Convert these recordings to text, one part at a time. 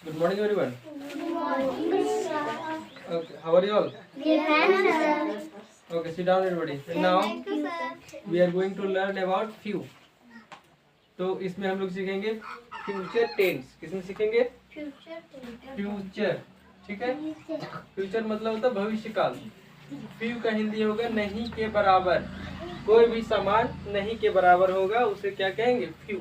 Good morning, everyone. Okay, how are you all? Okay, sit down, everybody. And now we are going to learn about few. तो इसमें हम लोग सीखेंगे future tense. किसमें सीखेंगे? Future. ठीक है। फ्यूचर मतलब होता है भविष्य काल। फ्यू का हिंदी होगा नहीं के बराबर। कोई भी सामान नहीं के बराबर होगा उसे क्या कहेंगे? फ्यू।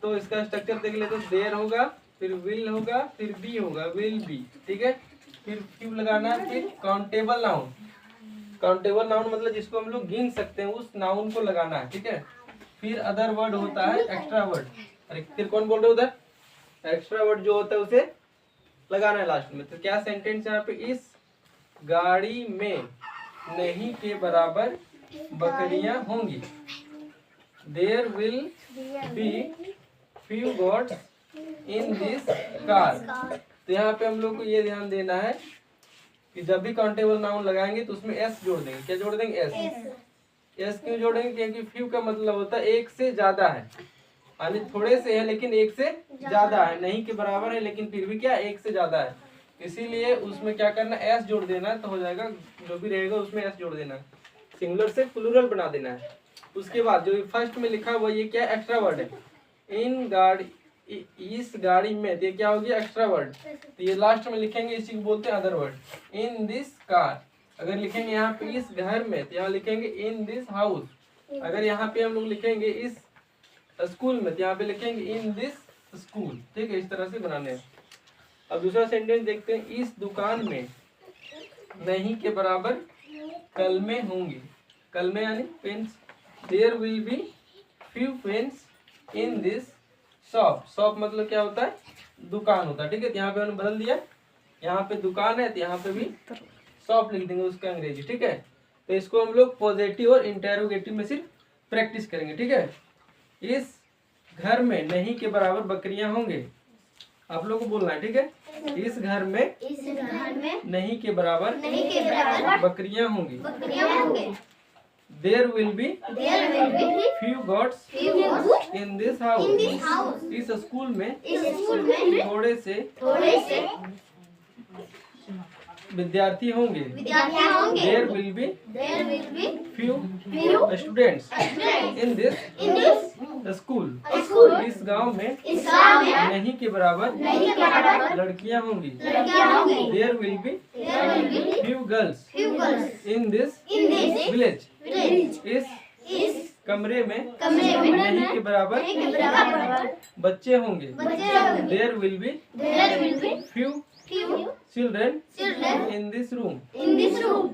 तो इसका स्ट्रक्चर देख लेते हैं। देयर होगा, फिर विल होगा, फिर बी होगा, विल बी। ठीक है। फिर फ्यू लगाना, फिर काउंटेबल नाउन। काउंटेबल नाउन मतलब जिसको हम लोग गिन सकते हैं, उस नाउन को लगाना है। ठीक है। फिर अदर वर्ड होता है एक्स्ट्रा वर्ड। अरे फिर कौन बोल रहे हो उधर? एक्स्ट्रा वर्ड जो होता है उसे लगाना है लास्ट में। तो क्या सेंटेंस यहाँ पे? इस गाड़ी में नहीं के बराबर बकरियां होंगी। There will be few goats in this car. तो यहाँ पे हम लोग को ये ध्यान देना है कि जब भी काउंटेबल नाउन लगाएंगे तो उसमें एस जोड़ देंगे। क्या जोड़ देंगे? एस क्यों जोड़ेंगे? क्योंकि फ्यू का मतलब होता है एक से ज्यादा है, यानी थोड़े से है लेकिन एक से ज्यादा है। नहीं के बराबर है लेकिन फिर भी क्या एक से ज्यादा है, इसीलिए उसमें क्या करना? एस जोड़ देना तो हो जाएगा। जो भी रहेगा उसमें एस जोड़ देना, सिंगुलर से प्लूरल बना देना है। उसके बाद जो फर्स्ट में लिखा हुआ ये क्या एक्स्ट्रा वर्ड है? इन गाड़ी, इस गाड़ी में, ये क्या होगी? Extra word. तो ये लास्ट में लिखेंगे, इसी को बोलते हैं other word. In this car. अगर लिखेंगे यहाँ पे इस घर में तो यहाँ लिखेंगे इन दिस हाउस। अगर यहाँ पे हम लोग लिखेंगे इस स्कूल में तो यहाँ पे लिखेंगे इन दिस स्कूल। ठीक है, इस तरह से बनाने हैं। अब दूसरा सेंटेंस देखते हैं। इस दुकान में नहीं के बराबर कलमे होंगी। कलमे यानी pens. There will be few pens in this shop. Shop मतलब क्या होता है? दुकान होता है। ठीक है, तो यहाँ पे हमने बदल दिया। यहाँ पे दुकान है तो यहाँ पे भी शॉप लिख देंगे उसका अंग्रेजी। ठीक है, तो इसको हम लोग पॉजिटिव और इंटेरोगेटिव में सिर्फ प्रैक्टिस करेंगे। ठीक है। इस घर में नहीं के बराबर बकरियां होंगे। आप लोग को बोलना है। ठीक है। इस घर में नहीं के बराबर बकरियां होंगी। There will be few goats in this house. इस स्कूल में थोड़े से विद्यार्थी होंगे। There will be few students in this school. इस गांव में नहीं के बराबर लड़कियां होंगी। There will be few girls in this village. इस कमरे में नहीं के बराबर बच्चे होंगे। There will be few children in this room.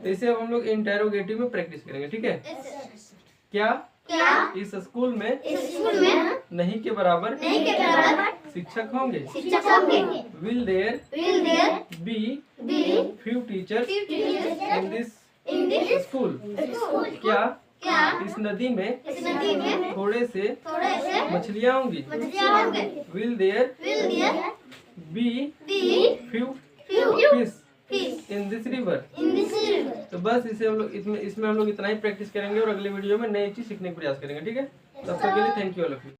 इसे अब हम लोग इंटेरोगेटिव में प्रैक्टिस करेंगे। ठीक है। क्या इस स्कूल में नहीं के बराबर शिक्षक होंगे। Will there be few teachers in this school. क्या इस नदी में थोड़े से मछलियाँ होंगी। Will there be few fish in this river. तो बस इसे हम लोग इसमें हम लोग इतना ही प्रैक्टिस करेंगे और अगले वीडियो में नई चीज सीखने का प्रयास करेंगे। ठीक है, तब तक के लिए thank you all of you.